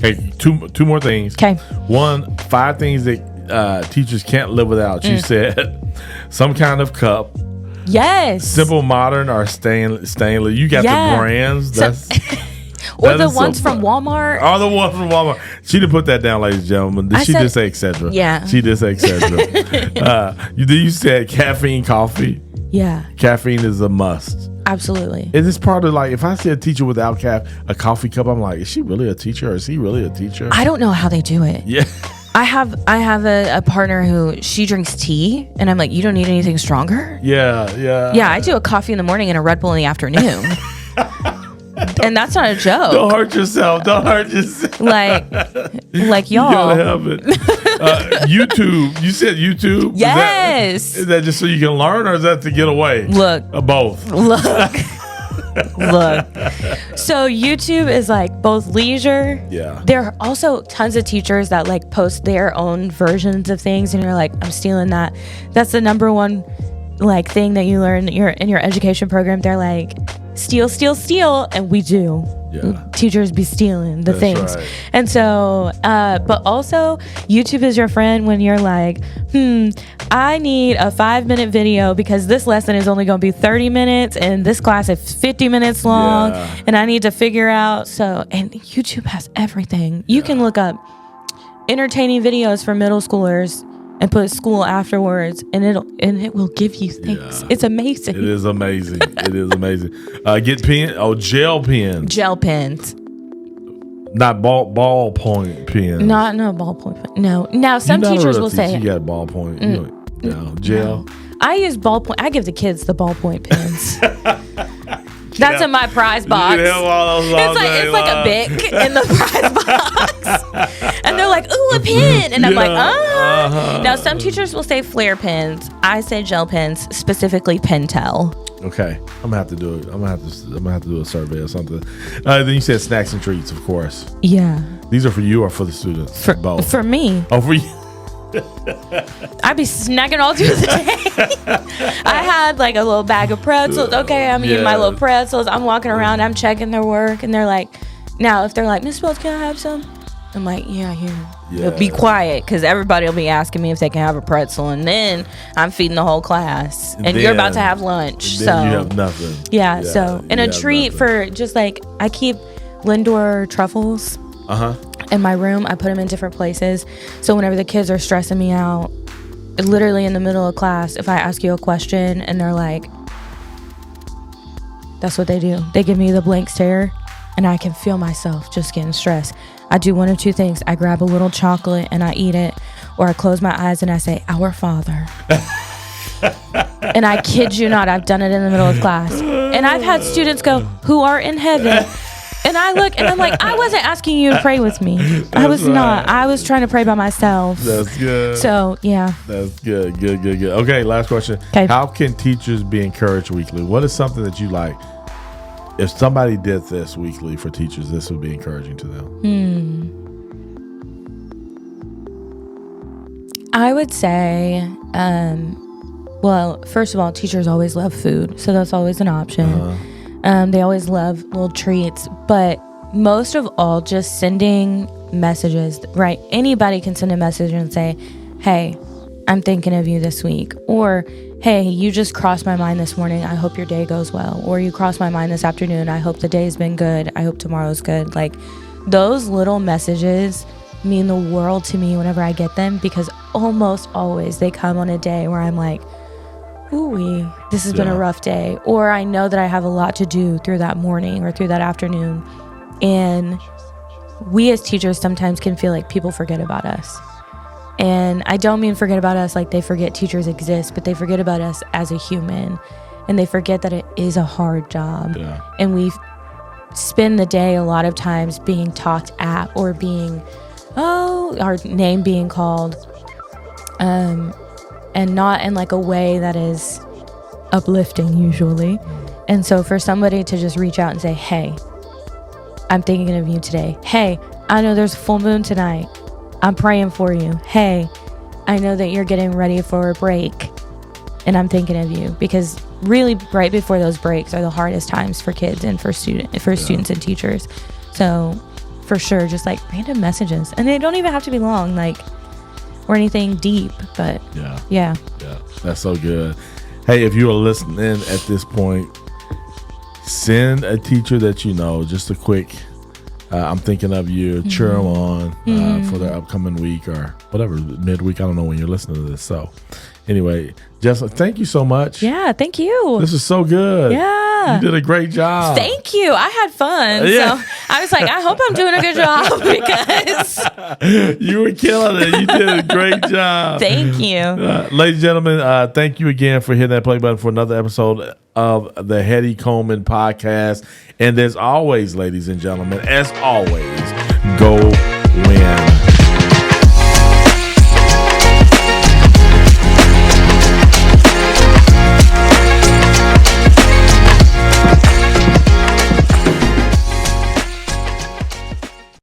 Okay, two more things. Okay. 1, 5 things that teachers can't live without. You said some kind of cup. Yes. Simple, modern, or stainless. You got the brands. That's or the ones from Walmart. Oh, the one from Walmart. She didn't put that down, ladies and gentlemen. She did say etc. Yeah. She did say etc. You said caffeine coffee. Yeah. Caffeine is a must. Absolutely. Is this part of like, if I see a teacher without a coffee cup, I'm like, is she really a teacher or is he really a teacher? I don't know how they do it. Yeah. I have a partner who she drinks tea, and I'm like, you don't need anything stronger? Yeah. Yeah, I do a coffee in the morning and a Red Bull in the afternoon. And that's not a joke. Don't hurt yourself. Like y'all. You gotta have it. YouTube. You said YouTube? Yes. Is that just so you can learn, or is that to get away? Look. Both. Look. So YouTube is like both leisure. Yeah. There are also tons of teachers that like post their own versions of things, and you're like, I'm stealing that. That's the number one like thing that you learn in your education program. They're like, steal, and we do. Yeah. Teachers be stealing the things. Right. And so, but also YouTube is your friend when you're like, I need a 5-minute video because this lesson is only going to be 30 minutes and this class is 50 minutes long and I need to figure out. And YouTube has everything. You can look up entertaining videos for middle schoolers and put school afterwards, and it will give you things. Yeah. It's amazing. It is amazing. Get gel pens. Gel pens. Not ballpoint pens. Not no ballpoint pen. No. Now some teachers will say you got ballpoint. No, gel. No. I use ballpoint. I give the kids the ballpoint pens. That's in my prize box. It's like a Bic in the prize box. And they're like, ooh, a pen. And I'm like, Now, some teachers will say flare pens. I say gel pens, specifically Pentel. Okay. I'm going to have to do it. I'm going to have to do a survey or something. Then you said snacks and treats, of course. Yeah. These are for you or for the students? Both. For me. Oh, for you. I'd be snacking all through the day. I had like a little bag of pretzels. Okay, I'm eating my little pretzels. I'm walking around. I'm checking their work. And they're like, now if they're like, Miss Spells, can I have some? I'm like, yeah, here. Yeah. Be quiet, because everybody will be asking me if they can have a pretzel. And then I'm feeding the whole class. And you're about to have lunch. So you have nothing. Yeah, so. And a treat for just like, I keep Lindor truffles. In my room. I put them in different places. So whenever the kids are stressing me out, literally in the middle of class, if I ask you a question and they're like, that's what they do. They give me the blank stare and I can feel myself just getting stressed. I do one of two things. I grab a little chocolate and I eat it, or I close my eyes and I say, Our Father. And I kid you not, I've done it in the middle of class. And I've had students go, who are in heaven. And I look and I'm like, I wasn't asking you to pray with me. I was not. I was trying to pray by myself. That's good. So, yeah. That's good. Good. Okay, last question. Okay. How can teachers be encouraged weekly? What is something that you like? If somebody did this weekly for teachers, this would be encouraging to them. I would say, well, first of all, teachers always love food. So that's always an option. They always love little treats, but most of all, just sending messages, right? Anybody can send a message and say, hey, I'm thinking of you this week. Or, hey, you just crossed my mind this morning. I hope your day goes well. Or you crossed my mind this afternoon. I hope the day's been good. I hope tomorrow's good. Like, those little messages mean the world to me whenever I get them, because almost always they come on a day where I'm like, ooh, this has been a rough day, or I know that I have a lot to do through that morning or through that afternoon. And we as teachers sometimes can feel like people forget about us. And I don't mean forget about us like they forget teachers exist, but they forget about us as a human, and they forget that it is a hard job. And we spend the day a lot of times being talked at, or being, our name being called, and not in like a way that is uplifting usually. And so for somebody to just reach out and say, hey, I'm thinking of you today. Hey, I know there's a full moon tonight. I'm praying for you. Hey, I know that you're getting ready for a break and I'm thinking of you, because really right before those breaks are the hardest times for kids and for students and teachers. So for sure. Just like random messages, and they don't even have to be long, like or anything deep. But yeah, that's so good. Hey, if you are listening at this point, send a teacher that you know just a quick. I'm thinking of you. Cheer them on for their upcoming week or whatever midweek. I don't know when you're listening to this. So, anyway, Jesslyn, thank you so much. Yeah, thank you. This is so good. Yeah, you did a great job. Thank you. I had fun. Yeah. So I was like, I hope I'm doing a good job because you were killing it. You did a great job. Thank you, ladies and gentlemen. Thank you again for hitting that play button for another episode of the Hetty Coleman podcast. And as always, ladies and gentlemen, as always, go win.